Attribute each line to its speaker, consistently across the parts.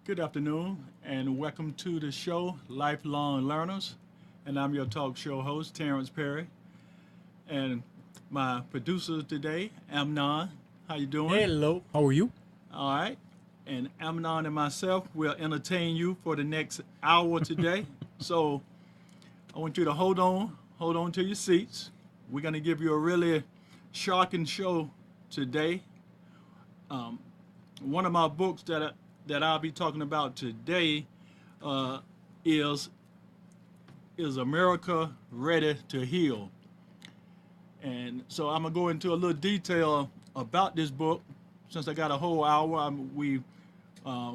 Speaker 1: Good afternoon, and welcome to the show, Lifelong Learners. And I'm your talk show host, Terrence Perry. And my producer today, Amnon. How you doing?
Speaker 2: Hello, how are you?
Speaker 1: All right. And Amnon and myself will entertain you for the next hour today. So I want you to hold on to your seats. We're going to give you a really shocking show today. Um, One of my books that I'll be talking about today uh, is is America Ready to Heal? And so I'm gonna go into a little detail about this book. Since I got a whole hour, uh,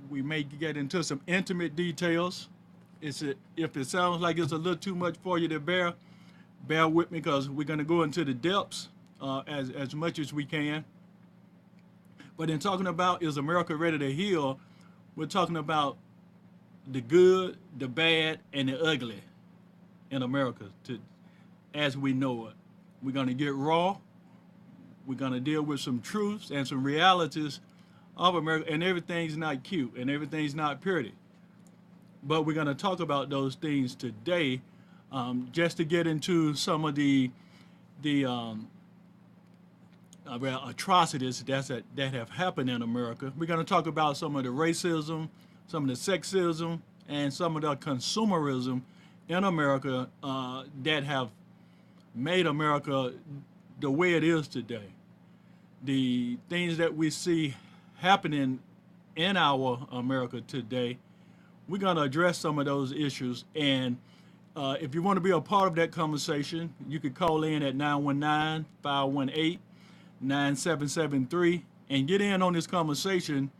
Speaker 1: we may get into some intimate details. If it sounds like it's a little too much for you to bear with me because we're gonna go into the depths as much as we can. But in talking about is America ready to heal, we're talking about the good, the bad, and the ugly in America as we know it. We're going to get raw. We're going to deal with some truths and some realities of America, and everything's not cute and everything's not pretty. But we're going to talk about those things today, just to get into some of the atrocities that have happened in America. We're going to talk about some of the racism, some of the sexism, and some of the consumerism in America that have made America the way it is today. The things that we see happening in our America today, we're going to address some of those issues. And if you want to be a part of that conversation, you could call in at 919-518-9773 and get in on this conversation.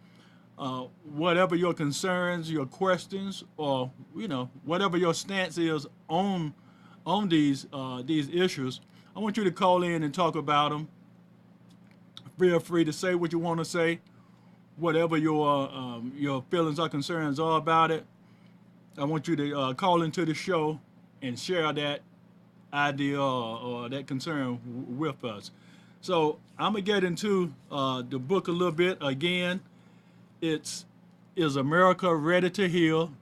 Speaker 1: Whatever your concerns, your questions, or whatever your stance is on these issues, I want you to call in and talk about them. Feel free to say what you want to say, whatever your feelings or concerns are about it. I want you to call into the show and share that idea or that concern with us. So I'm gonna get into the book a little bit again. It's Is America Ready to Heal?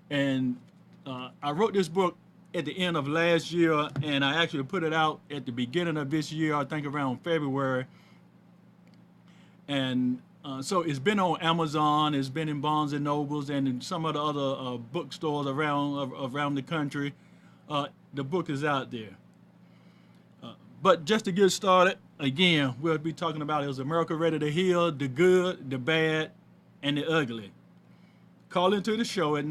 Speaker 1: And I wrote this book at the end of last year, and I actually put it out at the beginning of this year, I think around February. And so it's been on Amazon, it's been in Barnes and Nobles, and in some of the other bookstores around the country. The book is out there. But just to get started, again, we'll be talking about Is America Ready to Heal? The good, the bad, and the ugly. Call into the show at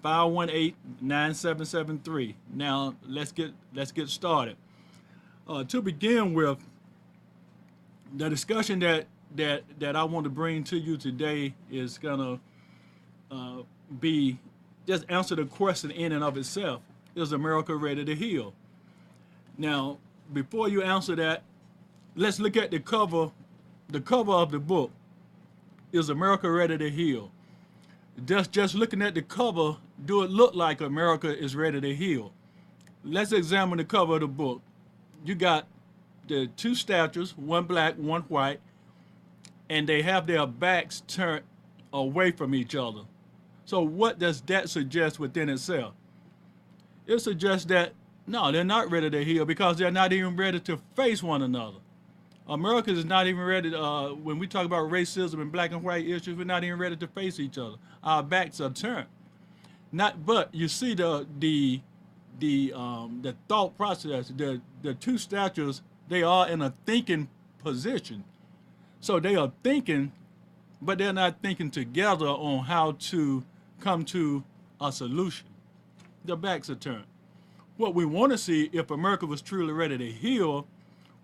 Speaker 1: 919-518-9773. Now let's get started. To begin with, the discussion that I want to bring to you today is gonna be just answer the question in and of itself: Is America ready to heal? Now, before you answer that, let's look at the cover. The cover of the book, Is America Ready to Heal? Just looking at the cover, do it look like America is ready to heal? Let's examine the cover of the book. You got the two statues, one black, one white, and they have their backs turned away from each other. So what does that suggest within itself? It suggests that no, they're not ready to heal because they're not even ready to face one another. America is not even ready to, when we talk about racism and black and white issues, we're not even ready to face each other. Our backs are turned. Not, but you see the thought process. The two statues, they are in a thinking position. So they are thinking, but they're not thinking together on how to come to a solution. Their backs are turned. What we want to see, if America was truly ready to heal,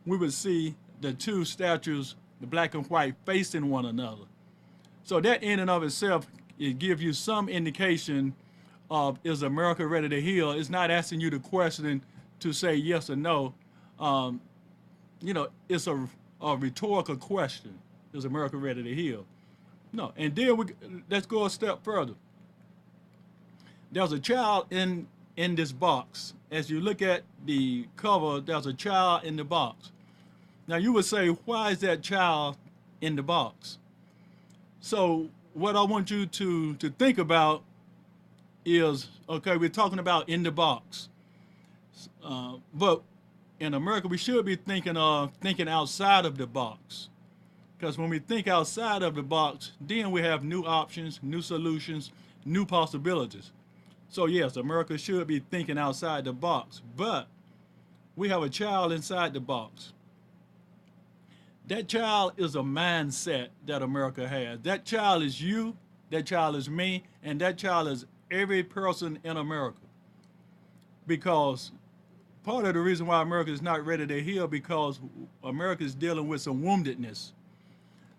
Speaker 1: we would see the two statues, the black and white, facing one another. So that in and of itself, it gives you some indication of is America ready to heal. It's not asking you the question to say yes or no. Um, it's a rhetorical question. Is America ready to heal? No. And then let's go a step further. There's a child in this box. As you look at the cover, there's a child in the box. Now you would say, why is that child in the box? So what I want you to think about is, okay, we're talking about in the box, but in America we should be thinking outside of the box. Because when we think outside of the box, then we have new options, new solutions, new possibilities. So yes, America should be thinking outside the box, but we have a child inside the box. That child is a mindset that America has. That child is you, that child is me, and that child is every person in America. Because part of the reason why America is not ready to heal because America is dealing with some woundedness,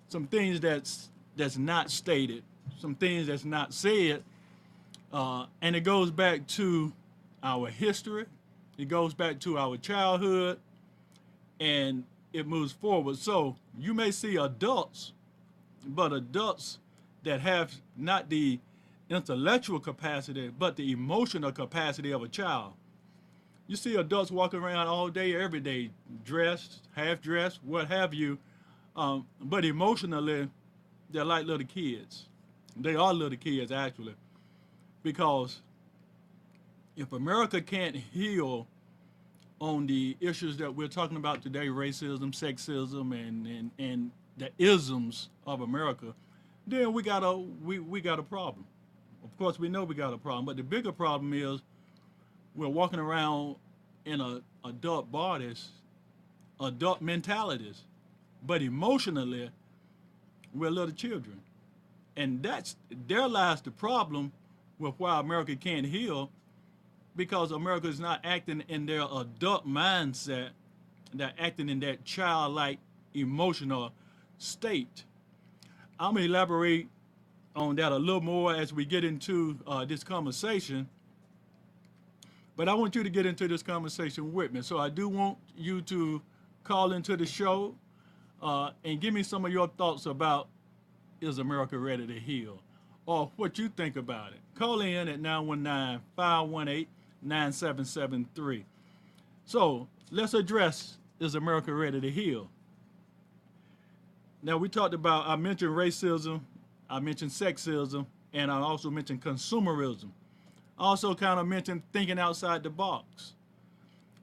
Speaker 1: some things that's not stated, some things that's not said, and it goes back to our history, it goes back to our childhood, and it moves forward. So you may see adults, but adults that have not the intellectual capacity, but the emotional capacity of a child. You see adults walking around all day, every day, dressed, half dressed, what have you, but emotionally, they're like little kids. They are little kids, actually, because if America can't heal on the issues that we're talking about today, racism, sexism, and the isms of America, then we got a problem. Of course, we know we got a problem, but the bigger problem is we're walking around in adult bodies, adult mentalities, but emotionally, we're little children. And there lies the problem with why America can't heal, because America is not acting in their adult mindset, they're acting in that childlike emotional state. I'm going to elaborate on that a little more as we get into this conversation, but I want you to get into this conversation with me. So I do want you to call into the show and give me some of your thoughts about, is America ready to heal? Or what you think about it. Call in at 919-518-9773. So let's address, is America ready to heal? Now, I mentioned racism, I mentioned sexism, and I also mentioned consumerism. I also kind of mentioned thinking outside the box.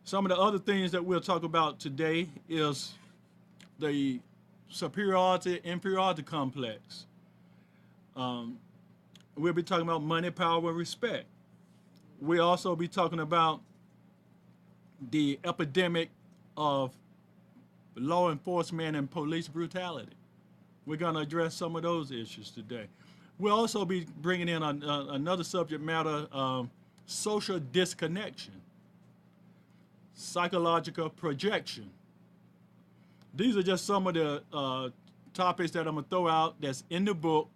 Speaker 1: Some of the other things that we'll talk about today is the superiority-inferiority complex. We'll be talking about money, power, and respect. We'll also be talking about the epidemic of law enforcement and police brutality. We're going to address some of those issues today. We'll also be bringing in another subject matter, social disconnection, psychological projection. These are just some of the topics that I'm going to throw out that's in the book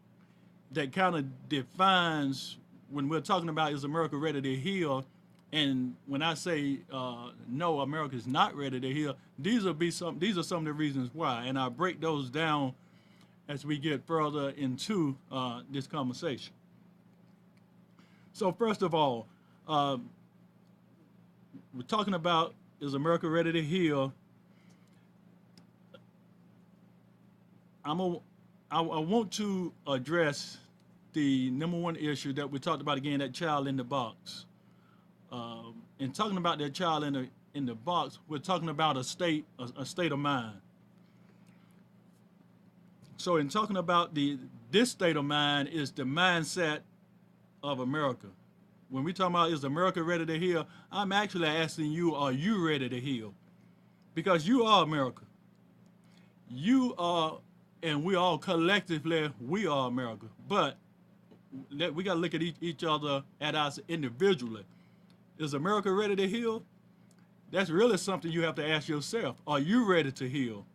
Speaker 1: that kind of defines when we're talking about, is America ready to heal? And when I say no, America is not ready to heal, these are some of the reasons why, and I'll break those down as we get further into this conversation. So first of all, we're talking about, is America ready to heal? I want to address the number one issue that we talked about again, that child in the box. And talking about that child in the box, we're talking about a state of mind. So in talking about this state of mind is the mindset of America. When we talk about, is America ready to heal, I'm actually asking you, are you ready to heal? Because you are America. You are, and we all collectively, we are America. But we got to look at each other at us individually. Is America ready to heal? That's really something you have to ask yourself. Are you ready to heal?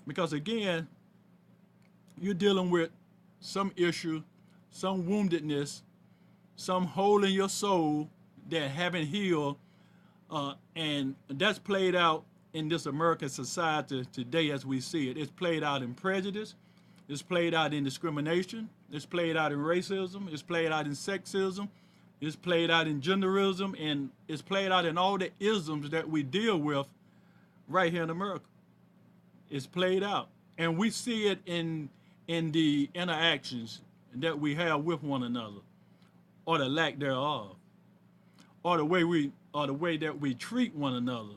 Speaker 1: Because again, you're dealing with some issue, some woundedness, some hole in your soul that haven't healed, and that's played out in this American society today as we see it. It's played out in prejudice, it's played out in discrimination, it's played out in racism, it's played out in sexism, it's played out in genderism, and it's played out in all the isms that we deal with right here in America. It's played out, and we see it in the interactions that we have with one another, or the lack thereof, or the way that we treat one another,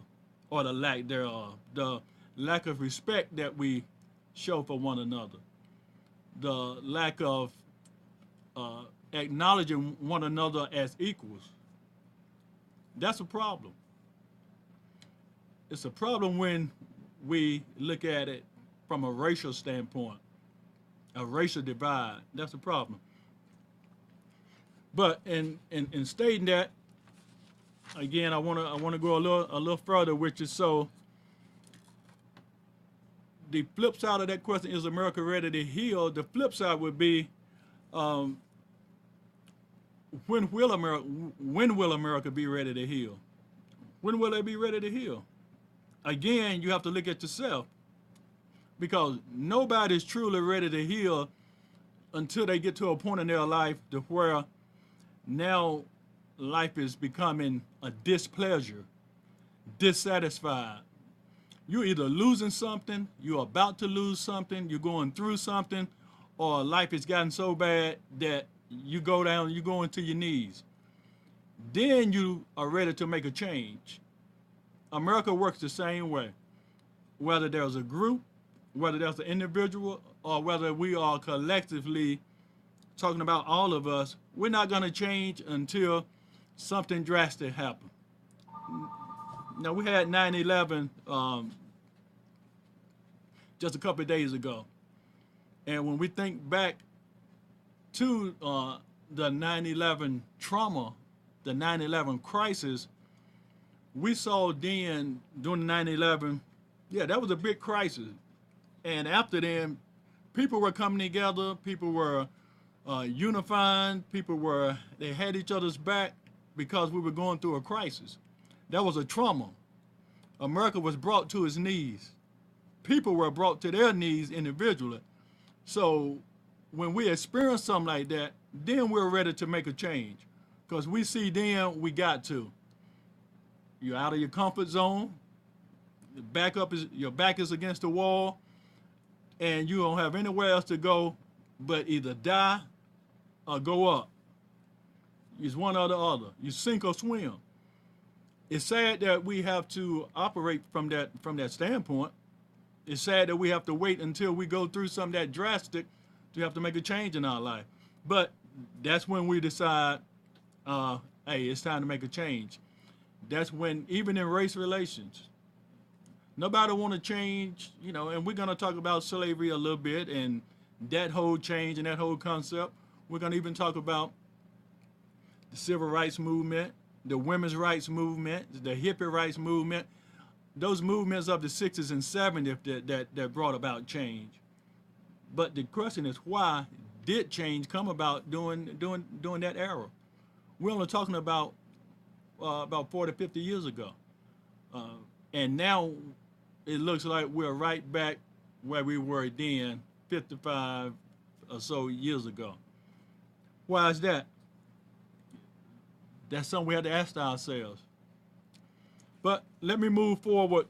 Speaker 1: or the lack thereof, the lack of respect that we show for one another, the lack of acknowledging one another as equals. That's a problem. It's a problem when we look at it from a racial standpoint, a racial divide. That's a problem. But in stating that, again, I wanna go a little further, which is so. The flip side of that question, is America ready to heal? The flip side would be, when will America be ready to heal? When will they be ready to heal? Again, you have to look at yourself, because nobody's truly ready to heal until they get to a point in their life to where now life is becoming a displeasure, dissatisfied. You're either losing something, you're about to lose something, you're going through something, or life has gotten so bad that you go into your knees. Then you are ready to make a change. America works the same way. Whether there's a group, whether there's an individual, or whether we are collectively talking about all of us, we're not going to change until something drastic happens. Now, we had 9/11 just a couple of days ago. And when we think back to the 9/11 trauma, the 9/11 crisis, we saw then during 9/11, yeah, that was a big crisis. And after then, people were coming together, people were unifying, they had each other's back because we were going through a crisis. That was a trauma. America was brought to its knees. People were brought to their knees individually. So when we experience something like that, then we're ready to make a change. Because we see then we got to. You're out of your comfort zone. Your back is against the wall, and you don't have anywhere else to go but either die or go up. It's one or the other. You sink or swim. It's sad that we have to operate from that standpoint. It's sad that we have to wait until we go through something that drastic to have to make a change in our life. But that's when we decide, hey, it's time to make a change. That's when, even in race relations, nobody want to change, and we're going to talk about slavery a little bit and that whole change and that whole concept. We're going to even talk about the civil rights movement, the women's rights movement, the hippie rights movement, those movements of the 60s and 70s that brought about change. But the question is, why did change come about during that era? We're only talking about 40, 50 years ago. And now it looks like we're right back where we were then, 55 or so years ago. Why is that? That's something we have to ask ourselves. But let me move forward.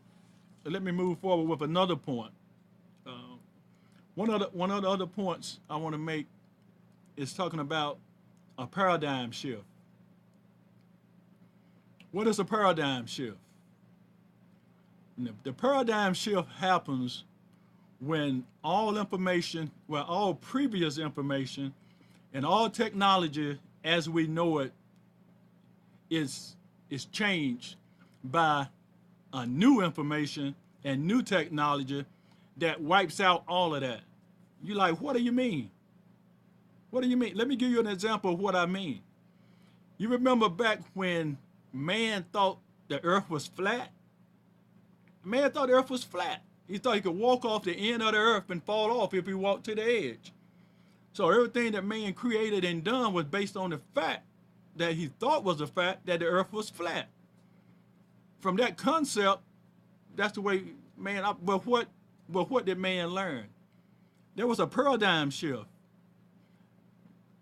Speaker 1: Let me move forward with another point. One of the other points I want to make is talking about a paradigm shift. What is a paradigm shift? The paradigm shift happens when all previous information and all technology as we know it is changed by a new information and new technology that wipes out all of that. You're like, what do you mean? What do you mean? Let me give you an example of what I mean. You remember back when man thought the earth was flat? Man thought the earth was flat. He thought he could walk off the end of the earth and fall off if he walked to the edge. So everything that man created and done was based on the fact that he thought was the fact that the earth was flat. From that concept, that's the way man, but what did man learn? There was a paradigm shift.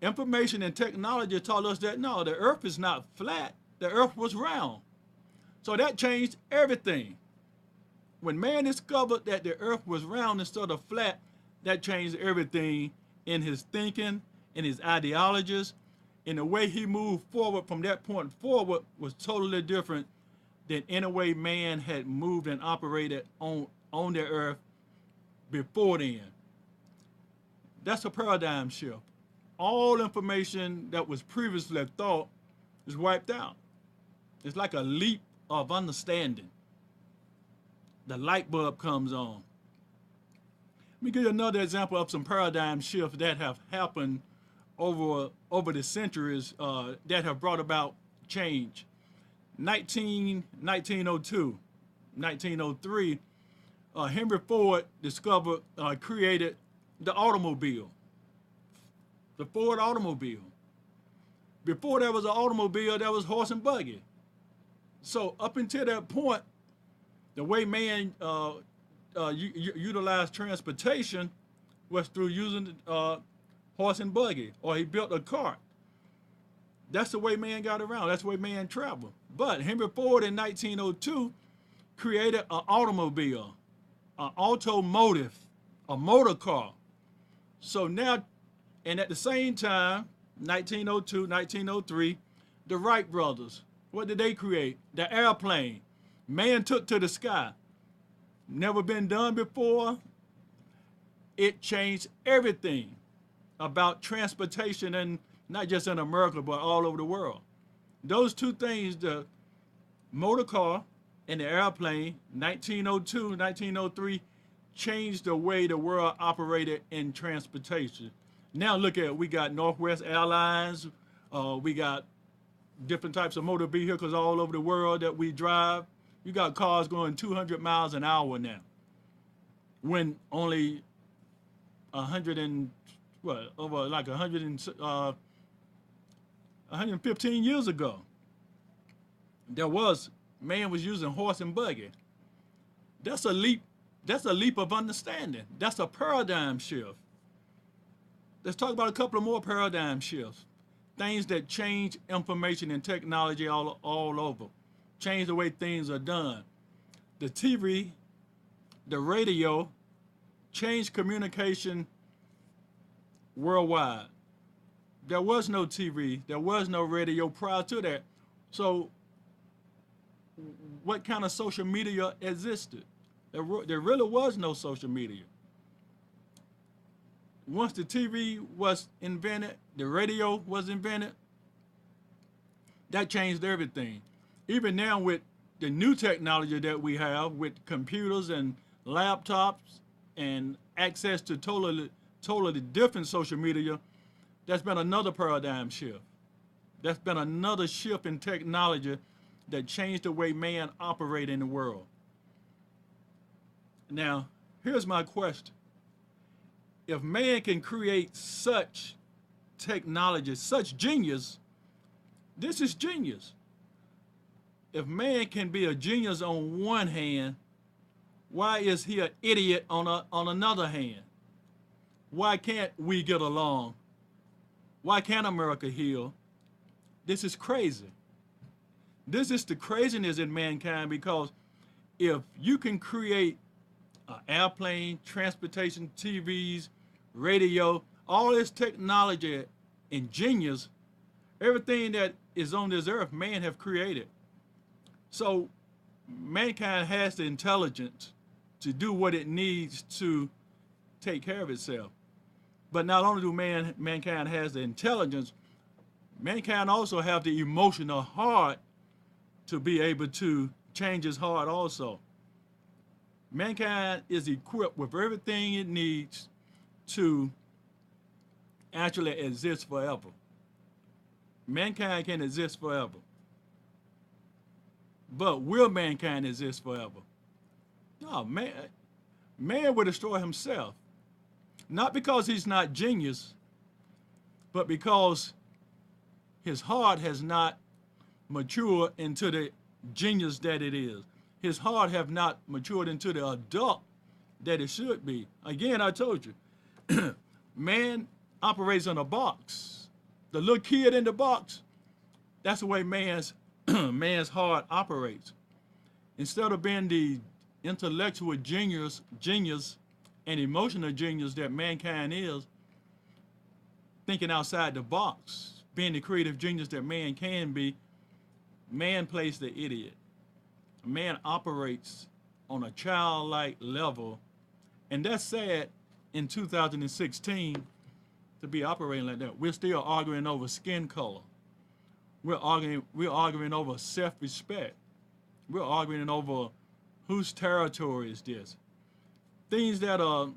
Speaker 1: Information and technology taught us that no, the earth is not flat, the earth was round. So that changed everything. When man discovered that the earth was round instead of flat, that changed everything in his thinking and his ideologies, and the way he moved forward from that point forward was totally different than any way man had moved and operated on the earth before then. That's a paradigm shift. All information that was previously thought is wiped out. It's like a leap of understanding. The light bulb comes on. Let me give you another example of some paradigm shifts that have happened over the centuries that have brought about change. 1902, 1903, Henry Ford created the automobile, the Ford automobile. Before there was an automobile, there was horse and buggy. So up until that point, the way man utilized transportation was through using horse and buggy, or he built a cart. That's the way man got around. That's the way man traveled. But Henry Ford in 1902 created an automobile, an automotive, a motor car. So now, and at the same time, 1902, 1903, the Wright brothers, what did they create? The airplane. Man took to the sky. Never been done before. It changed everything about transportation, and not just in America, but all over the world. Those two things, the motor car and the airplane, 1902, 1903, changed the way the world operated in transportation. Now look at it. We got Northwest Airlines. We got different types of motor vehicles all over the world that we drive. You got cars going 200 miles an hour now, when only 115 years ago, man was using horse and buggy. That's a leap of understanding. That's a paradigm shift. Let's talk about a couple of more paradigm shifts. Things that change information and technology all over. Change the way things are done. The TV, the radio, changed communication worldwide. There was no TV, there was no radio prior to that. So what kind of social media existed? There really was no social media. Once the TV was invented, the radio was invented, that changed everything. Even now with the new technology that we have with computers and laptops and access to totally different social media, that's been another paradigm shift. That's been another shift in technology that changed the way man operates in the world. Now, here's my question. If man can create such technology, such genius, this is genius. If man can be a genius on one hand, why is he an idiot on another hand? Why can't we get along? Why can't America heal? This is crazy. This is the craziness in mankind, because if you can create an airplane, transportation, TVs, radio, all this technology and genius, everything that is on this earth, man have created. So mankind has the intelligence to do what it needs to take care of itself. But not only do mankind has the intelligence, mankind also have the emotional heart to be able to change his heart also. Mankind is equipped with everything it needs to actually exist forever. Mankind can exist forever. But will mankind exist forever? No, man will destroy himself. Not because he's not genius, but because his heart has not matured into the genius that it is. His heart have not matured into the adult that it should be. Again, I told you, man operates in a box. The little kid in the box, that's the way man's heart operates. Instead of being the intellectual genius and emotional genius that mankind is, thinking outside the box, being the creative genius that man can be, man plays the idiot. Man operates on a childlike level, and that's sad in 2016 to be operating like that. We're still arguing over skin color. We're arguing over self-respect. We're arguing over whose territory is this. Things that are,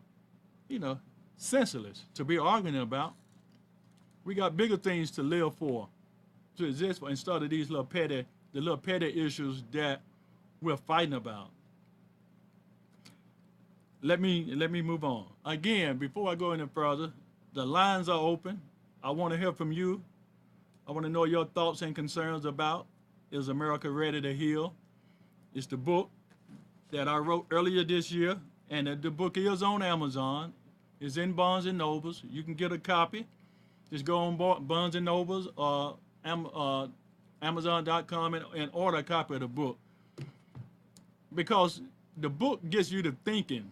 Speaker 1: senseless to be arguing about. We got bigger things to live for, to exist for, instead of these little petty issues that we're fighting about. Let me move on. Again, before I go any further, the lines are open. I want to hear from you. I want to know your thoughts and concerns about Is America Ready to Heal? It's the book that I wrote earlier this year, and the book is on Amazon. It's in Barnes and Nobles. You can get a copy. Just go on Barnes and Nobles or Amazon.com and order a copy of the book, because the book gets you to thinking,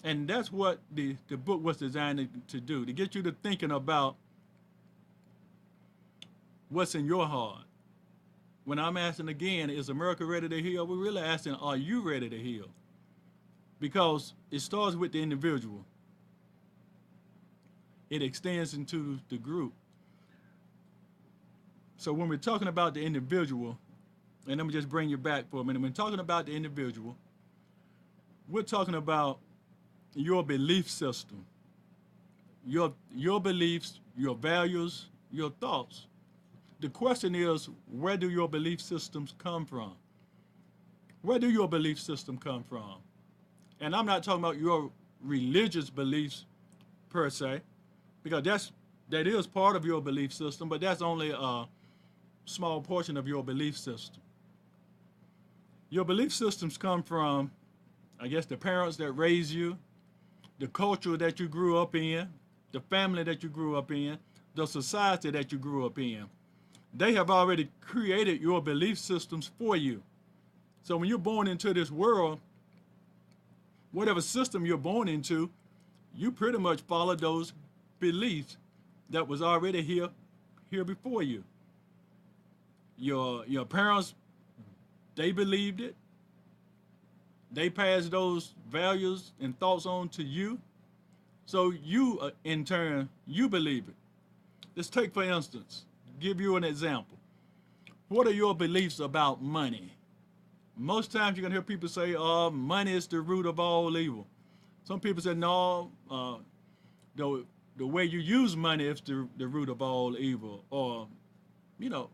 Speaker 1: and that's what the book was designed to do, to get you to thinking about what's in your heart. When I'm asking again, is America ready to heal? We're really asking, are you ready to heal? Because it starts with the individual. It extends into the group. So when we're talking about the individual, and let me just bring you back for a minute. When talking about the individual, we're talking about your belief system, your beliefs, your values, your thoughts. The question is, where do your belief systems come from? Where do your belief system come from? And I'm not talking about your religious beliefs per se, because that is part of your belief system, but that's only a small portion of your belief system. Your belief systems come from, I guess, the parents that raised you, the culture that you grew up in, the family that you grew up in, the society that you grew up in. They have already created your belief systems for you. So when you're born into this world, whatever system you're born into, you pretty much follow those beliefs that was already here before you. Your parents, they believed it. They passed those values and thoughts on to you. So you, in turn, you believe it. Let's take, for instance, give you an example. What are your beliefs about money? Most times you're going to hear people say, money is the root of all evil. Some people say, no, the way you use money is the root of all evil. Or,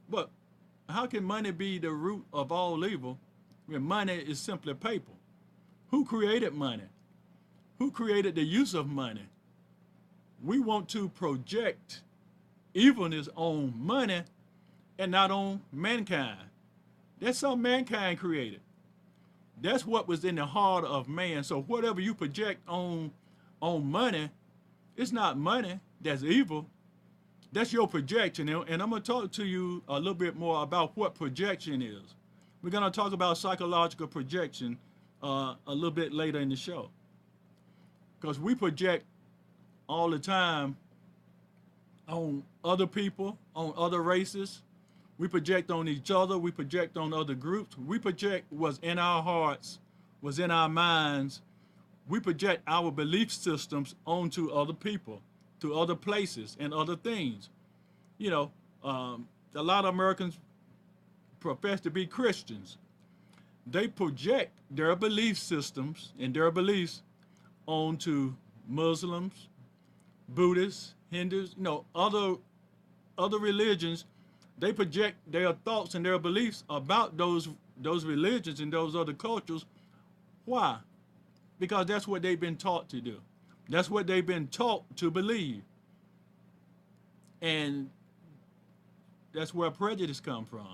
Speaker 1: but how can money be the root of all evil when money is simply paper? Who created money? Who created the use of money? We want to project evilness on money and not on mankind. That's something mankind created. That's what was in the heart of man. So whatever you project on money, it's not money that's evil. That's your projection. And I'm going to talk to you a little bit more about what projection is. We're going to talk about psychological projection a little bit later in the show. Because we project all the time on other people, on other races. We project on each other. We project on other groups. We project what's in our hearts, what's in our minds. We project our belief systems onto other people, to other places and other things. A lot of Americans profess to be Christians. They project their belief systems and their beliefs onto Muslims, Buddhists, Hindus, other religions. They project their thoughts and their beliefs about those religions and those other cultures. Why? Because that's what they've been taught to do. That's what they've been taught to believe. And that's where prejudice comes from.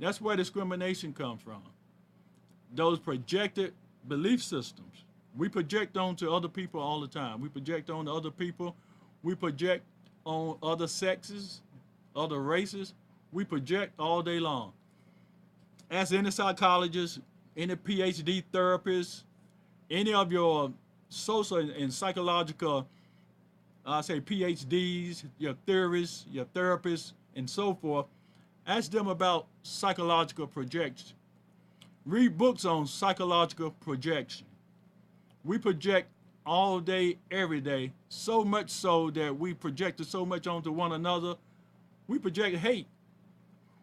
Speaker 1: That's where discrimination comes from. Those projected belief systems. We project onto other people all the time. We project on other people. We project on other sexes, other races. We project all day long. Ask any psychologist, any PhD therapist, any of your social and psychological I say PhDs, your theorists, your therapists, and so forth. Ask them about psychological projection. Read books on psychological projection. We project all day, every day, so much so that we project it so much onto one another. We project hate.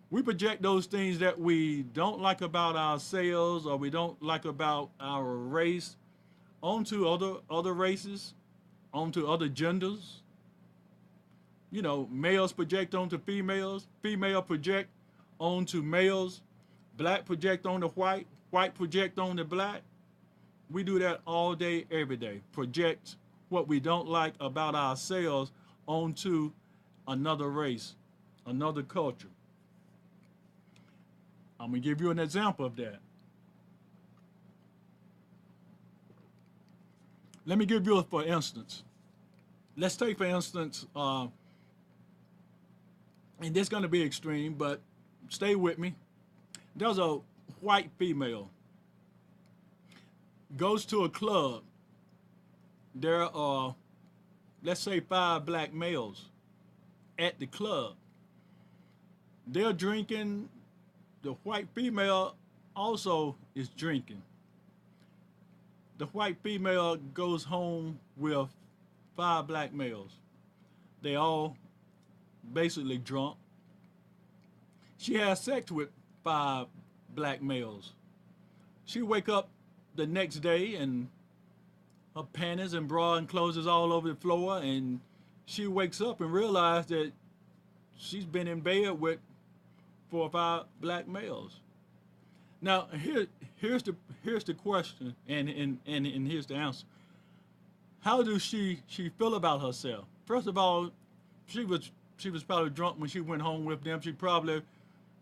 Speaker 1: We project those things that we don't like about ourselves or we don't like about our race onto other races, onto other genders. You know, males project onto females, female project onto males, black project on the white project on the black. We do that all day, every day. Project what we don't like about ourselves onto another race, another culture. I'm going to give you an example of that. Let me give you a for instance. Let's take, for instance, and this is going to be extreme, but stay with me. There's a white female goes to a club. There are, let's say, 5 black males at the club. They're drinking. The white female also is drinking. The white female goes home with 5 black males. They all basically drunk. She has sex with 5 black males. She wake up the next day and her panties and bra and clothes is all over the floor, and she wakes up and realizes that she's been in bed with 4 or 5 black males. Now here's the question, and here's the answer. How does she feel about herself? First of all, she was probably drunk when she went home with them. She probably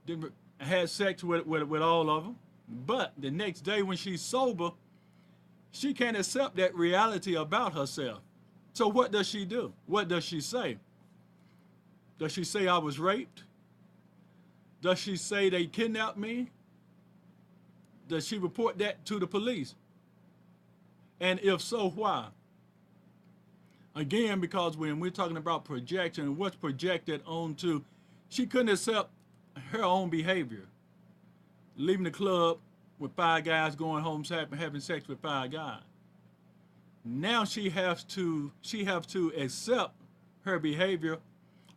Speaker 1: didn't had sex with all of them. But the next day when she's sober, she can't accept that reality about herself. So what does she do? What does she say? Does she say I was raped? Does she say they kidnapped me? Does she report that to the police? And if so, why? Again, because when we're talking about projection, what's projected onto, she couldn't accept her own behavior. Leaving the club with 5 guys, going home having sex with 5 guys. Now she has to accept her behavior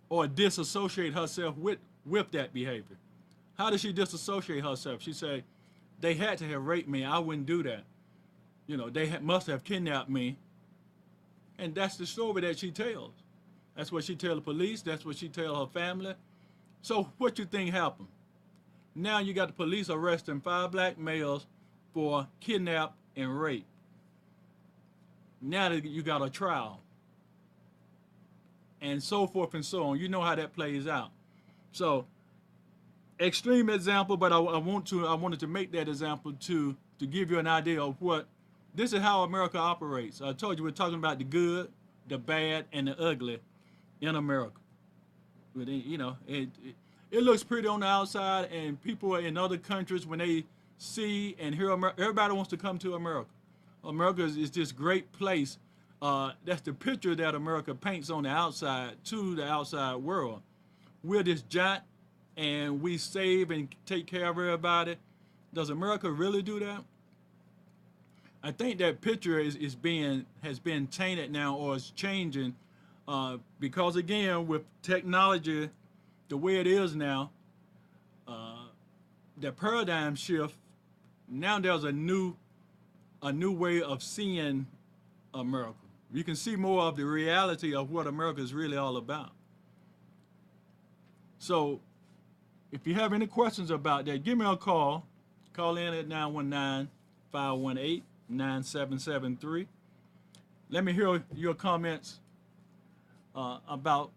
Speaker 1: or disassociate herself with that behavior. How does she disassociate herself? She say, they had to have raped me. I wouldn't do that. You know, they must have kidnapped me. And that's the story that she tells. That's what she tell the police. That's what she tell her family. So what you think happened? Now you got the police arresting 5 black males for kidnap and rape. Now that you got a trial. And so forth and so on. You know how that plays out. So, extreme example, but I wanted to make that example to give you an idea of what, this is how America operates. I told you we're talking about the good, the bad, and the ugly in America. But, you know, it looks pretty on the outside, and people in other countries, when they see and hear America, everybody wants to come to America. America is this great place. That's the picture that America paints on the outside to the outside world. We're this giant, and we save and take care of everybody. Does America really do that? I think that picture has been tainted now, or is changing, because again, with technology the way it is now, the paradigm shift. Now there's a new way of seeing America. You can see more of the reality of what America is really all about. So, if you have any questions about that, give me a call. Call in at 919-518-9773. Let me hear your comments about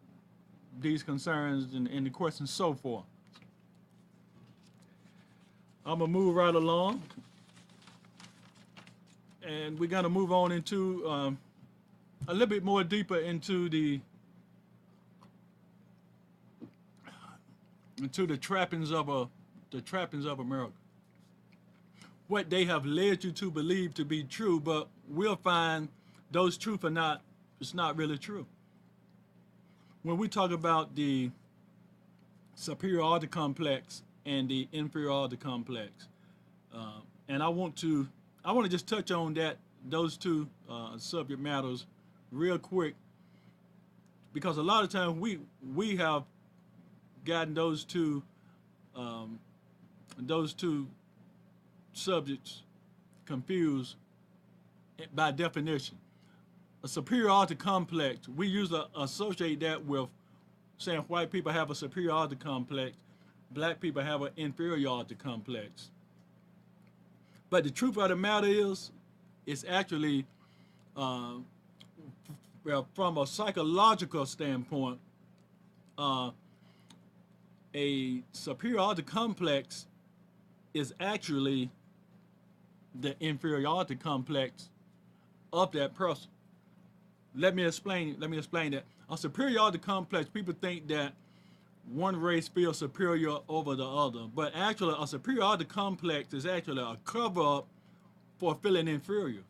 Speaker 1: these concerns and the questions so forth. I'm going to move right along. And we're going to move on into a little bit more deeper into the trappings of America. What they have led you to believe to be true, but we'll find those truths it's not really true. when we talk about the superiority complex and the inferiority complex, and I want to just touch on those two subject matters real quick, because a lot of times we have gotten um, those two subjects confused by definition. A superiority complex, we usually associate that with saying white people have a superiority complex, black people have an inferiority complex. But the truth of the matter is, it's actually, uh, well, from a psychological standpoint, uh, a superiority complex is actually the inferiority complex of that person. Let me explain. Let me explain that. A superiority complex, people think that one race feels superior over the other, but actually, a superiority complex is actually a cover up for feeling inferior.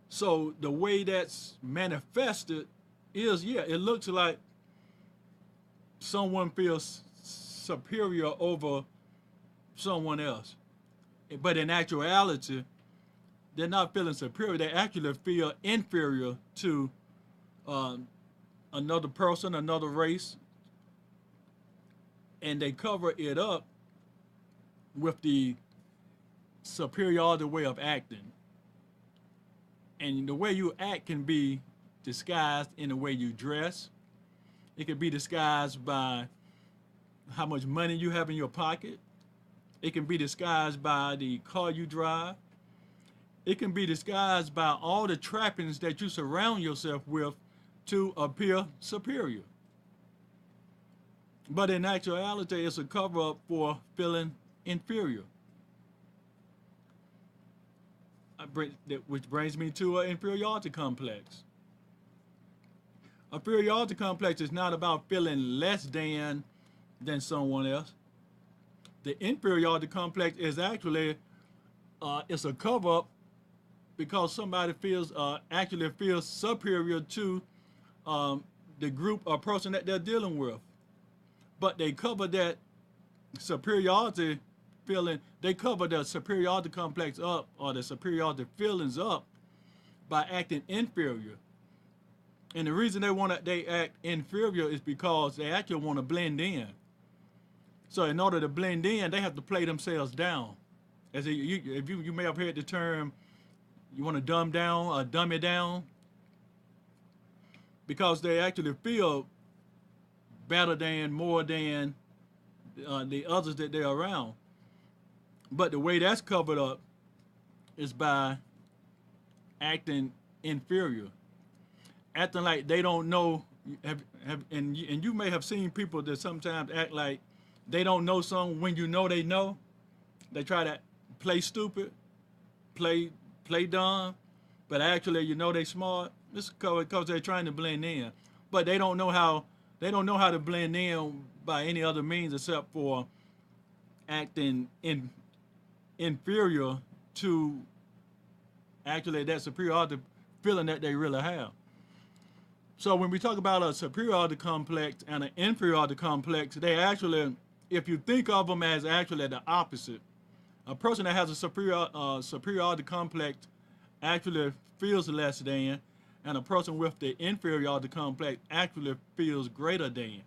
Speaker 1: So the way that's manifested is, yeah, it looks like someone feels superior over someone else, but in actuality, they're not feeling superior. They actually feel inferior to um, another person, another race, and they cover it up with the superiority way of acting. And the way you act can be disguised in the way you dress. It can be disguised by how much money you have in your pocket. It can be disguised by the car you drive. It can be disguised by all the trappings that you surround yourself with to appear superior. But in actuality, it's a cover up for feeling inferior. Which brings me to an inferiority complex. Inferiority complex is not about feeling less than someone else. The inferiority complex is actually it's a cover up because somebody feels actually feels superior to um, the group or person that they're dealing with. But they cover that superiority feeling, they cover the superiority complex up or the superiority feelings up by acting inferior. And the reason they act inferior is because they actually want to blend in. So in order to blend in, they have to play themselves down. If you may have heard the term, you want to dumb down or dumb it down, because they actually feel better than, more than the others that they're around. But the way that's covered up is by acting inferior, acting like they don't know. And you may have seen people that sometimes act like they don't know something when you know they know. They try to play stupid, play dumb, but actually you know they smart. This is because they're trying to blend in, but they don't know how to blend in by any other means except for acting inferior to actually that superiority feeling that they really have. So when we talk about a superiority complex and an inferiority complex, they actually, if you think of them as actually the opposite, a person that has a superiority complex actually feels less than, and a person with the inferiority complex actually feels greater than.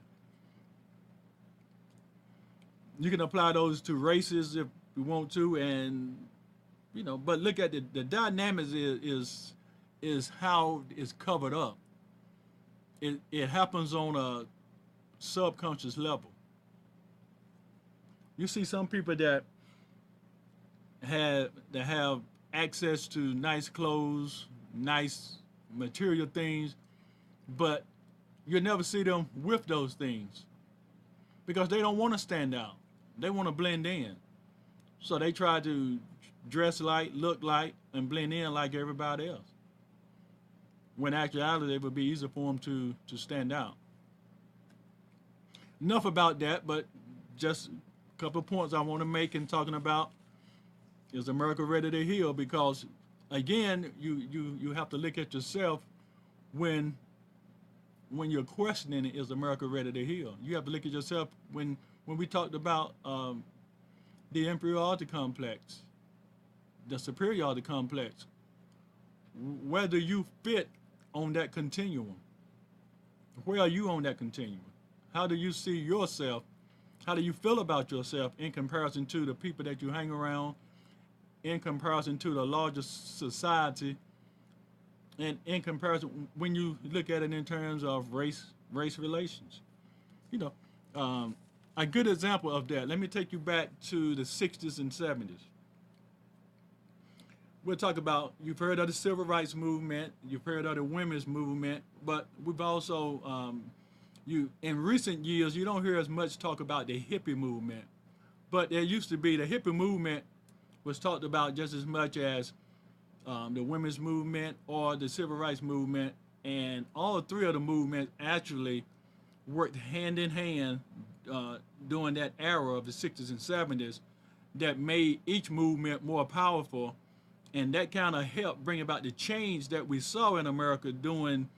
Speaker 1: You can apply those to races if you want to, and but look at the dynamics is how it's covered up. It happens on a subconscious level. You see some people that have access to nice clothes, nice material things, but you'll never see them with those things because they don't want to stand out. They want to blend in. So they try to dress like, look like, and blend in like everybody else. When in actuality, it would be easier for them to stand out. Enough about that, but just a couple of points I want to make in talking about is America ready to heal? Because again, you have to look at yourself when when you're questioning it, is America ready to heal? You have to look at yourself when we talked about the inferiority complex, the superiority complex. Whether you fit on that continuum, where are you on that continuum? How do you see yourself? How do you feel about yourself in comparison to the people that you hang around, in comparison to the larger society, and in comparison when you look at it in terms of race relations? You know, a good example of that. Let me take you back to the 60s and 70s. We'll talk about, you've heard of the civil rights movement, you've heard of the women's movement, but we've also, in recent years, you don't hear as much talk about the hippie movement. But there used to be, the hippie movement was talked about just as much as the women's movement or the civil rights movement. And all three of the movements actually worked hand in hand during that era of the 60s and 70s that made each movement more powerful. And that kind of helped bring about the change that we saw in America during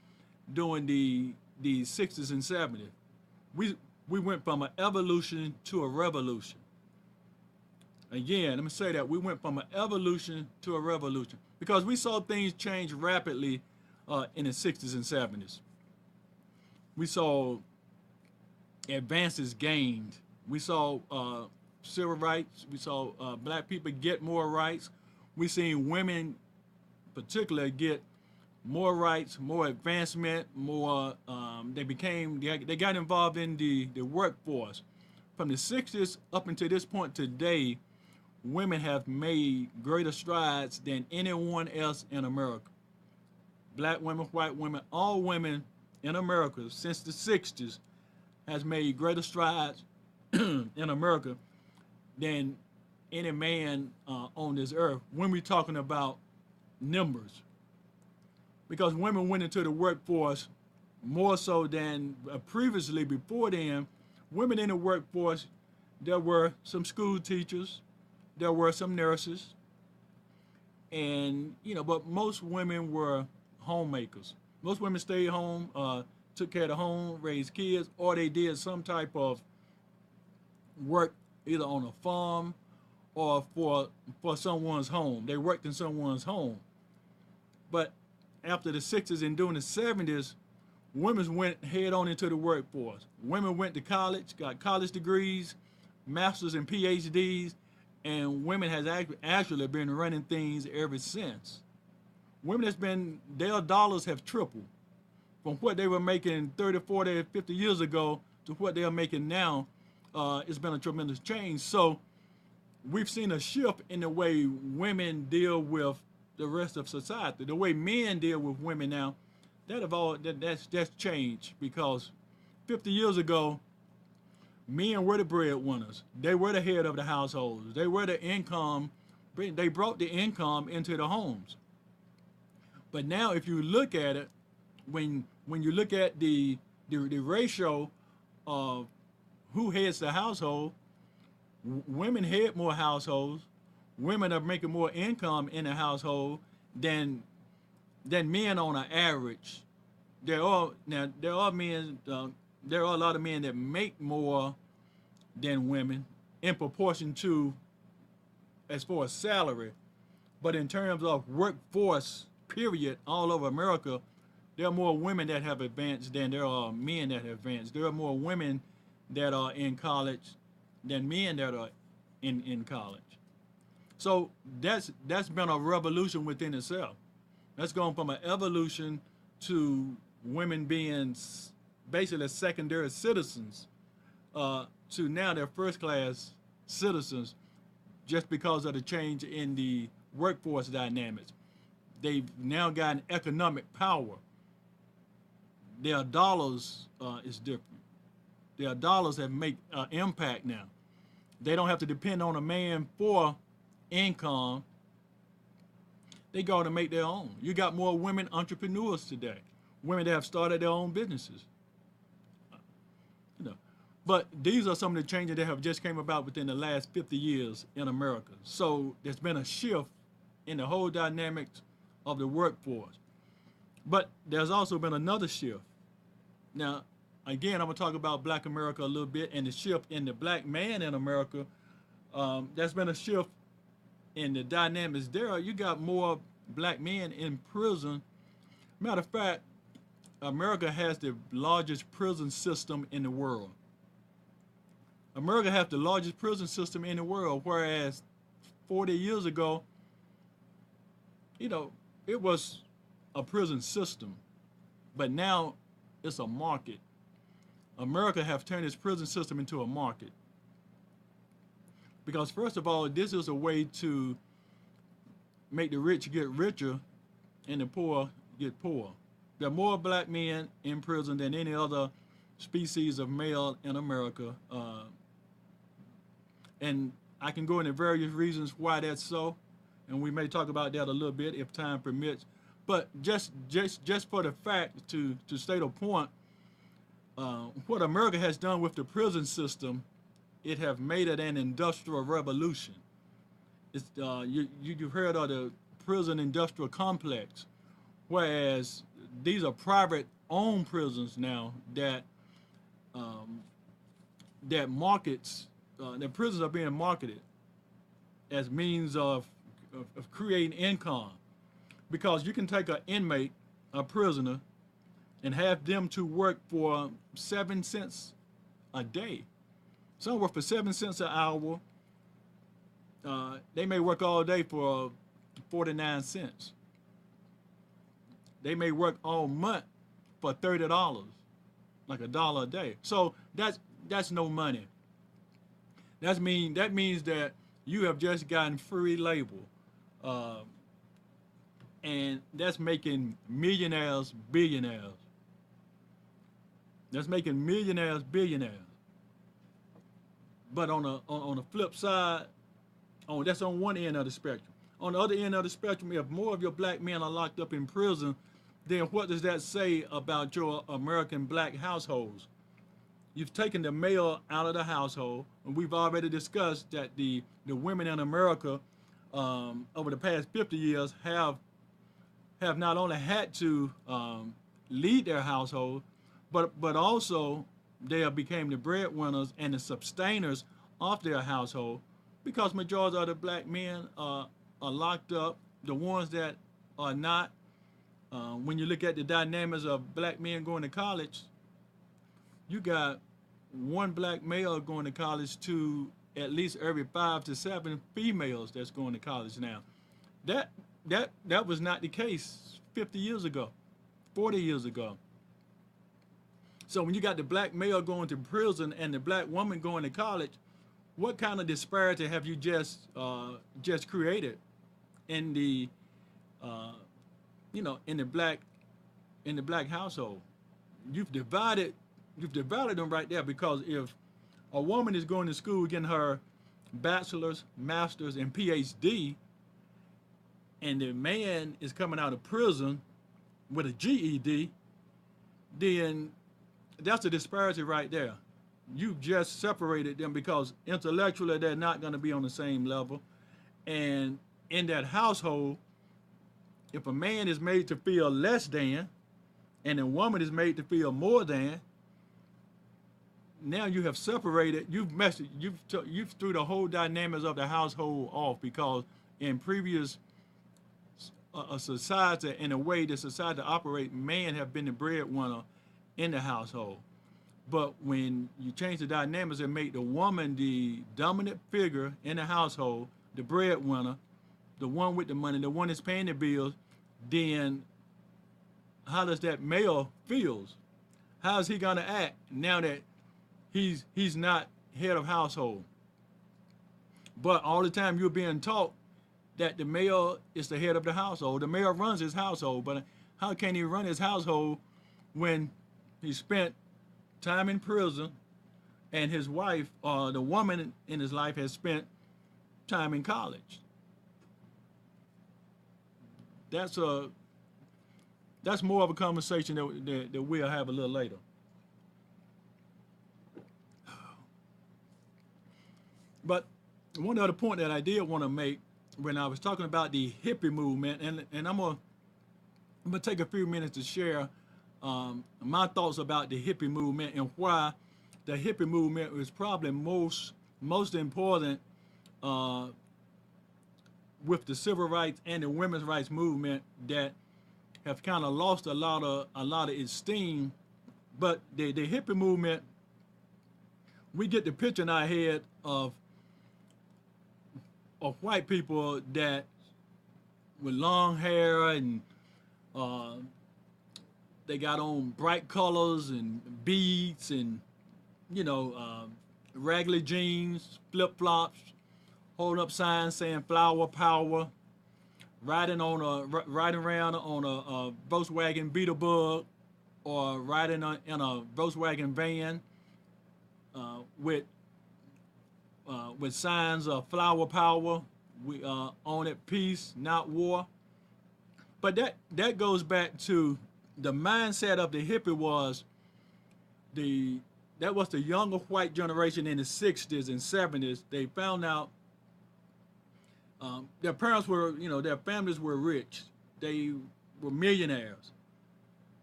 Speaker 1: the 60s and 70s. We went from an evolution to a revolution. Again, let me say that we went from an evolution to a revolution because we saw things change rapidly in the 60s and 70s. We saw advances gained. We saw civil rights. We saw black people get more rights. We seen women, particularly, get more rights, more advancement, more. They got involved in the workforce. From the 60s up until this point today, women have made greater strides than anyone else in America. Black women, white women, all women in America since the 60s has made greater strides in America than any man on this earth when we're talking about numbers. Because women went into the workforce more so than previously. Before then, women in the workforce, there were some school teachers, there were some nurses, and but most women were homemakers. Most women stayed home, took care of the home, raised kids, or they did some type of work either on a farm or for someone's home. They worked in someone's home. But after the 60s and during the 70s, women went head on into the workforce. Women went to college, got college degrees, masters and PhDs, and women has actually been running things ever since. Women their dollars have tripled from what they were making 30, 40, 50 years ago to what they are making now. It's been a tremendous change. So we've seen a shift in the way women deal with the rest of society. The way men deal with women now, that's changed, because 50 years ago, men were the breadwinners. They were the head of the households. They were the income. They brought the income into the homes. But now, if you look at it, when you look at the ratio of who heads the household, women head more households. Women are making more income in the household than men on an average. There are men. There are a lot of men that make more than women in proportion to, as far as salary, but in terms of workforce, period, all over America, there are more women that have advanced than there are men that have advanced. There are more women that are in college than men that are in college. So that's been a revolution within itself. That's gone from an evolution to women being basically secondary citizens to now they're first-class citizens just because of the change in the workforce dynamics. They've now gotten economic power. Their dollars is different. Their dollars have make impact now. They don't have to depend on a man for income. They go to make their own. You got more women entrepreneurs today, women that have started their own businesses. But these are some of the changes that have just came about within the last 50 years in America. So there's been a shift in the whole dynamics of the workforce. But there's also been another shift. Now, again, I'm gonna talk about Black America a little bit and the shift in the black man in America. There's been a shift in the dynamics there. You got more black men in prison. Matter of fact, America has the largest prison system in the world. America has the largest prison system in the world, whereas 40 years ago, you know, it was a prison system, but now it's a market. America have turned its prison system into a market because, first of all, this is a way to make the rich get richer and the poor get poor. There are more black men in prison than any other species of male in America, and I can go into various reasons why that's so, and we may talk about that a little bit if time permits. But just for the fact to state a point, what America has done with the prison system, it have made it an industrial revolution. It's you've heard of the prison industrial complex, whereas these are private owned prisons now that markets the prisons are being marketed as means of creating income, because you can take an inmate, a prisoner, and have them to work for 7 cents a day. Some work for 7 cents an hour. They may work all day for 49 cents. They may work all month for $30, like $1 a day. So that's no money. That means that you have just gotten free labor, and that's making millionaires billionaires. That's making millionaires billionaires. But on the flip side, that's on one end of the spectrum. On the other end of the spectrum, if more of your black men are locked up in prison, then what does that say about your American black households? You've taken the male out of the household, and we've already discussed that the women in America over the past 50 years have not only had to lead their household, but also they have become the breadwinners and the sustainers of their household, because majority of the black men are locked up. The ones that are not, when you look at the dynamics of black men going to college, you got one black male going to college to at least every 5 to 7 females that's going to college now. That was not the case 50 years ago, 40 years ago. So when you got the black male going to prison and the black woman going to college, what kind of disparity have you just created in the in the black household? You've divided them right there, because if a woman is going to school getting her bachelor's, master's, and PhD, and the man is coming out of prison with a GED, then that's a disparity right there. You've just separated them because intellectually they're not going to be on the same level. And in that household, if a man is made to feel less than and a woman is made to feel more than, now you have separated, you've threw the whole dynamics of the household off, because in previous a society, in a way the society operate, man have been the breadwinner in the household. But when you change the dynamics and make the woman the dominant figure in the household, the breadwinner, the one with the money, the one that's paying the bills, then how does that male feels? How is he gonna act now that he's not head of household? But all the time you're being taught that the male is the head of the household. The male runs his household, but how can he run his household when he spent time in prison and his wife, or the woman in his life, has spent time in college? That's more of a conversation that we'll have a little later. But one other point that I did want to make when I was talking about the hippie movement, and I'm gonna take a few minutes to share my thoughts about the hippie movement and why the hippie movement was probably most important uh, with the civil rights and the women's rights movement that have kind of lost a lot of esteem. But the hippie movement, we get the picture in our head of white people that with long hair and uh, they got on bright colors and beads and raggedy jeans, flip flops, holding up signs saying "Flower Power," riding around on a Volkswagen Beetle Bug, or riding in a Volkswagen van with signs of "Flower Power." We own it, peace, not war. But that goes back to the mindset of the hippie was the that was the younger white generation in the 60s and 70s. They found out their parents were, their families were rich. They were millionaires.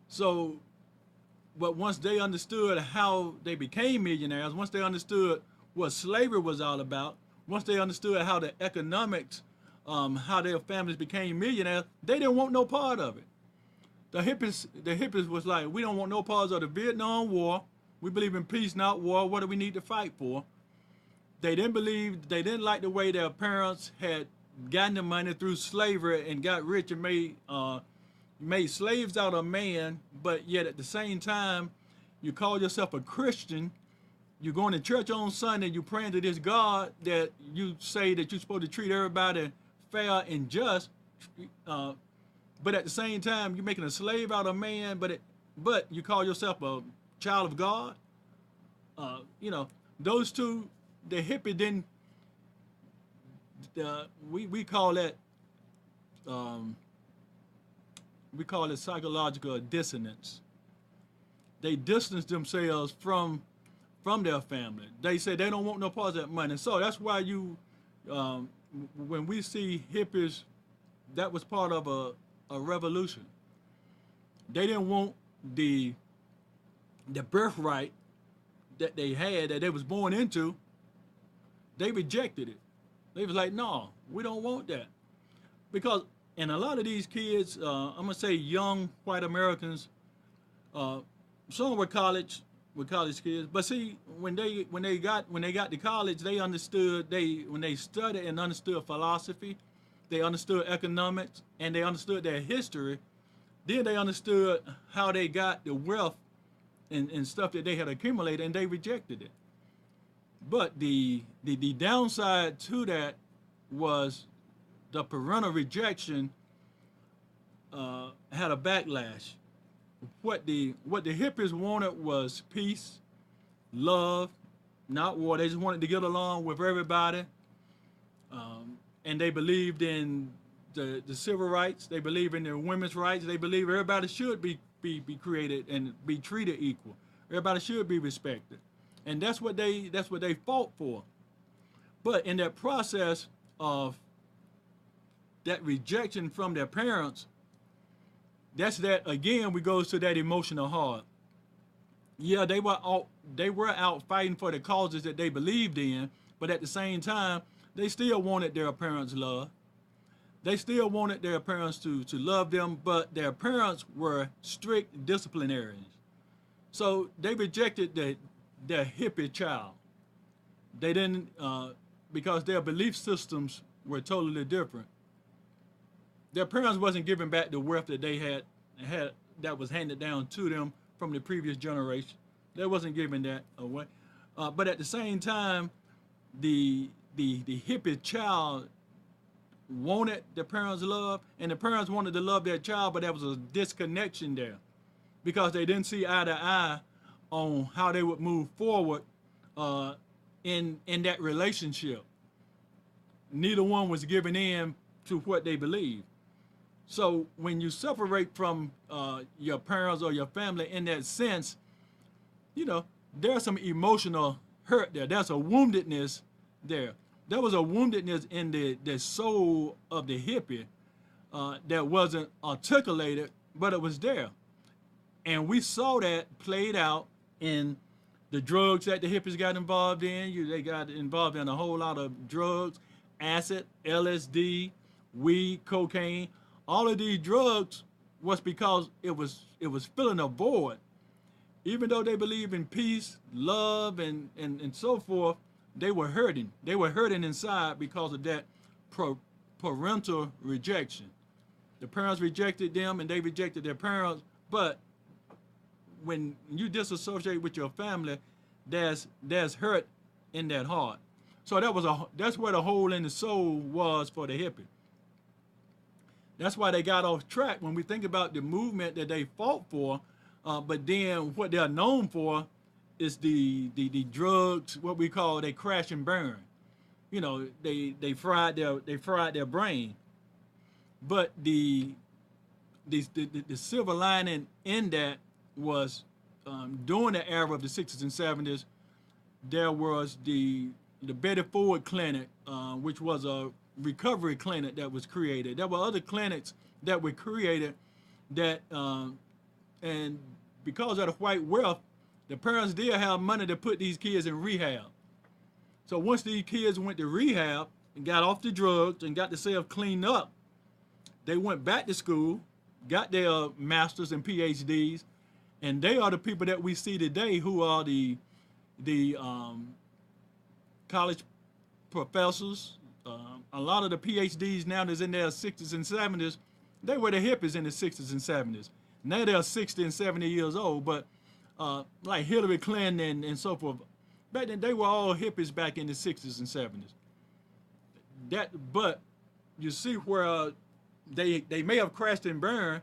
Speaker 1: So, but once they understood how they became millionaires, once they understood what slavery was all about, once they understood how the economics, how their families became millionaires, they didn't want no part of it. The hippies was like, we don't want no parts of the Vietnam War. We believe in peace, not war. What do we need to fight for? They didn't like the way their parents had gotten the money through slavery and got rich and made slaves out of man, but yet at the same time, you call yourself a Christian, you're going to church on Sunday, you're praying to this God that you say that you're supposed to treat everybody fair and just, but at the same time, you're making a slave out of man, but you call yourself a child of God. Those two, the hippie didn't. We call that psychological dissonance. They distance themselves from their family. They say they don't want no part of that money. So that's why when we see hippies, that was part of a revolution. They didn't want the birthright that they had, that they was born into. They rejected it. They was like, no, we don't want that. Because, and a lot of these kids, I'm gonna say young white Americans, some were college kids, but see, when they got to college, they understood, when they studied and understood philosophy, they understood economics, and they understood their history. Then they understood how they got the wealth and stuff that they had accumulated, and they rejected it. But the downside to that was the parental rejection had a backlash. What the hippies wanted was peace, love, not war. They just wanted to get along with everybody, and they believed in the civil rights. They believe in the women's rights. They believe everybody should be created and be treated equal. Everybody should be respected, and that's what they fought for. But in that process of that rejection from their parents, that's that again. We goes to that emotional heart. Yeah, they were out fighting for the causes that they believed in, but at the same time, they still wanted their parents' love. They still wanted their parents to love them, but their parents were strict disciplinarians. So they rejected their hippie child. They didn't, because their belief systems were totally different. Their parents wasn't giving back the wealth that they had that was handed down to them from the previous generation. They wasn't giving that away. But at the same time, the hippie child wanted the parents' love, and the parents wanted to love their child, but there was a disconnection there because they didn't see eye to eye on how they would move forward in that relationship. Neither one was giving in to what they believed. So when you separate from your parents or your family in that sense, there's some emotional hurt there. There's a woundedness there. There was a woundedness in the soul of the hippie that wasn't articulated, but it was there. And we saw that played out in the drugs that the hippies got involved in. They got involved in a whole lot of drugs, acid, LSD, weed, cocaine. All of these drugs was because it was filling a void. Even though they believe in peace, love, and so forth, they were hurting. They were hurting inside because of that parental rejection. The parents rejected them, and they rejected their parents. But when you disassociate with your family, there's hurt in that heart. So that's where the hole in the soul was for the hippie. That's why they got off track when we think about the movement that they fought for. But then what they're known for is the drugs, what we call they crash and burn. You know, they fried their brain. But the silver lining in that was during the era of the 60s and 70s, there was the Betty Ford Clinic, which was a recovery clinic that was created. There were other clinics that were created that, and because of the white wealth, the parents did have money to put these kids in rehab. So once these kids went to rehab and got off the drugs and got themselves cleaned up, they went back to school, got their masters and PhDs, and they are the people that we see today who are the college professors. A lot of the PhDs now that's in their 60s and 70s, they were the hippies in the 60s and 70s. Now they're 60 and 70 years old, but like Hillary Clinton and so forth, back then they were all hippies back in the 60s and 70s. But you see where they may have crashed and burned,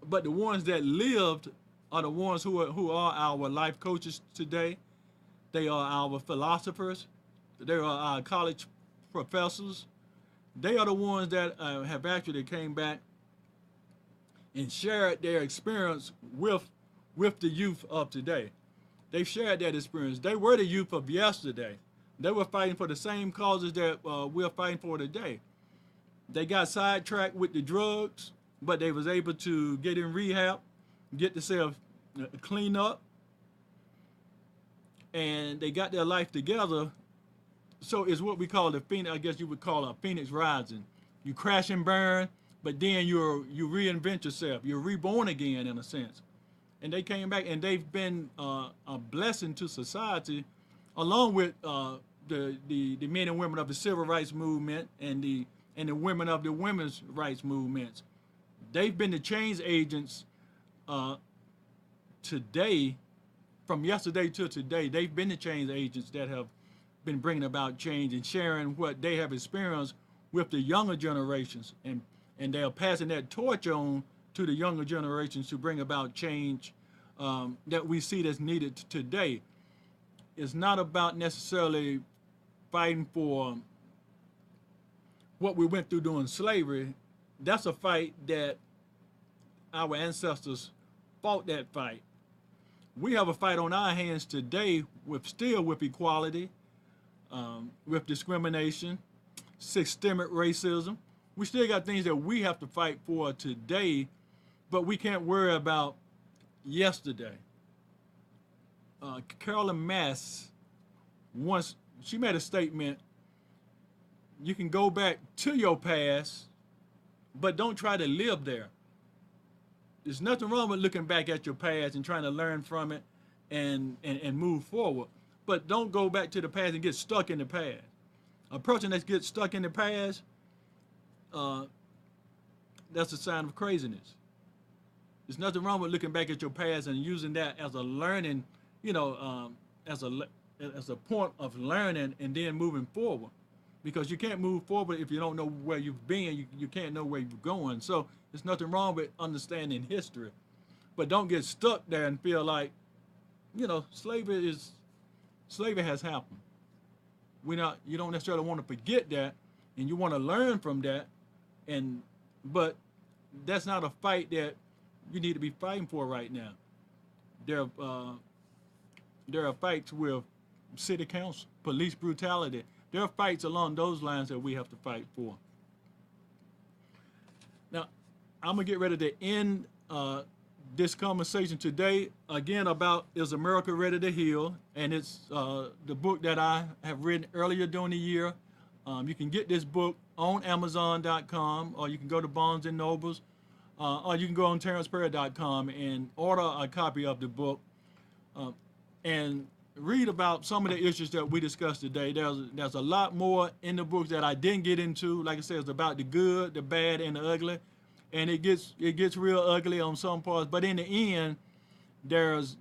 Speaker 1: but the ones that lived are the ones who are our life coaches today. They are our philosophers. They are our college professors. They are the ones that have actually came back and shared their experience with the youth of today. They shared that experience. They were the youth of yesterday. They were fighting for the same causes that we're fighting for today. They got sidetracked with the drugs, but they was able to get in rehab, get themselves clean up, and they got their life together. So it's what we call the phoenix. I guess you would call a phoenix rising. You crash and burn, but then you reinvent yourself. You're reborn again in a sense. And they came back, and they've been a blessing to society, along with the men and women of the civil rights movement and the women of the women's rights movements. They've been the change agents today, from yesterday to today. They've been the change agents that have been bringing about change and sharing what they have experienced with the younger generations, and they are passing that torch on to the younger generations to bring about change that we see that's needed today. It's not about necessarily fighting for what we went through during slavery. That's a fight that our ancestors fought that fight. We have a fight on our hands today with equality, with discrimination, systemic racism. We still got things that we have to fight for today, but we can't worry about yesterday. Carolyn Mass, once she made a statement, you can go back to your past, but don't try to live there. There's nothing wrong with looking back at your past and trying to learn from it and move forward. But don't go back to the past and get stuck in the past. A person that gets stuck in the past, that's a sign of craziness. There's nothing wrong with looking back at your past and using that as a learning, as a point of learning and then moving forward. Because you can't move forward if you don't know where you've been. You can't know where you're going. So there's nothing wrong with understanding history. But don't get stuck there and feel like, slavery has happened. You don't necessarily want to forget that, and you want to learn from that, but that's not a fight that you need to be fighting for right now. There are fights with city council, police brutality. There are fights along those lines that we have to fight for. Now, I'm gonna get ready to end this conversation today, again, about Is America Ready to Heal? And it's the book that I have written earlier during the year. You can get this book on Amazon.com, or you can go to Barnes & Nobles, or you can go on TerrencePerry.com and order a copy of the book and read about some of the issues that we discussed today. There's a lot more in the books that I didn't get into. Like I said, it's about the good, the bad, and the ugly. And it gets real ugly on some parts, but in the end, there is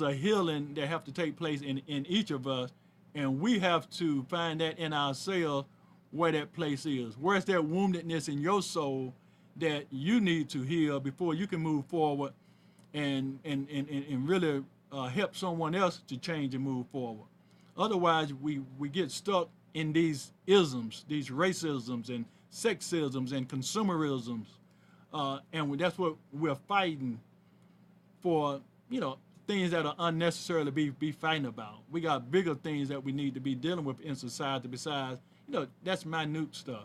Speaker 1: a healing that have to take place in each of us, and we have to find that in ourselves where that place is. Where's that woundedness in your soul that you need to heal before you can move forward and really help someone else to change and move forward. Otherwise, we get stuck in these isms, these racisms and sexisms and consumerisms, and that's what we're fighting for. Things that are unnecessary to be fighting about. We got bigger things that we need to be dealing with in society besides, that's minute stuff.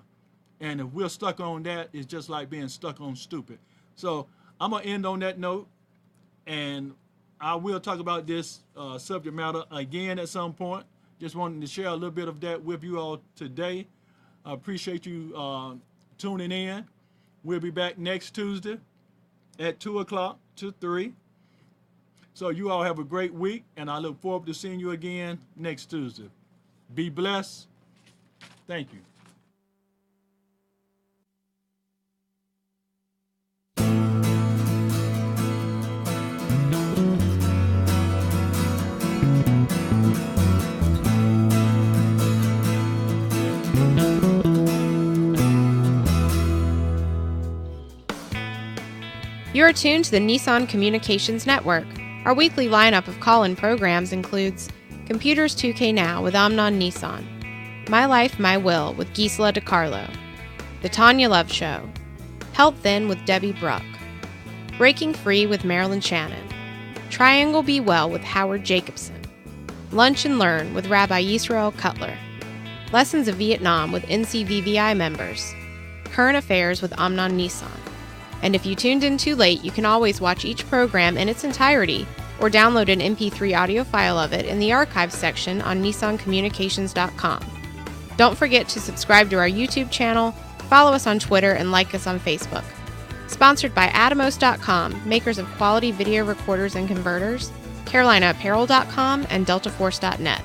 Speaker 1: And if we're stuck on that, it's just like being stuck on stupid. So I'm gonna end on that note, and I will talk about this subject matter again at some point. Just wanted to share a little bit of that with you all today. I appreciate you tuning in. We'll be back next Tuesday at 2 o'clock to 3. So you all have a great week, and I look forward to seeing you again next Tuesday. Be blessed. Thank you.
Speaker 2: You're tuned to the Nissan Communications Network. Our weekly lineup of call-in programs includes Computers 2K Now with Amnon Nissan, My Life, My Will with Gisela DiCarlo, The Tanya Love Show, Health Then with Debbie Bruck, Breaking Free with Marilyn Shannon, Triangle Be Well with Howard Jacobson, Lunch and Learn with Rabbi Yisrael Cutler, Lessons of Vietnam with NCVVI members, Current Affairs with Amnon Nissan. And if you tuned in too late, you can always watch each program in its entirety or download an MP3 audio file of it in the archives section on nissancommunications.com. Don't forget to subscribe to our YouTube channel, follow us on Twitter, and like us on Facebook. Sponsored by Atomos.com, makers of quality video recorders and converters, CarolinaApparel.com, and DeltaForce.net.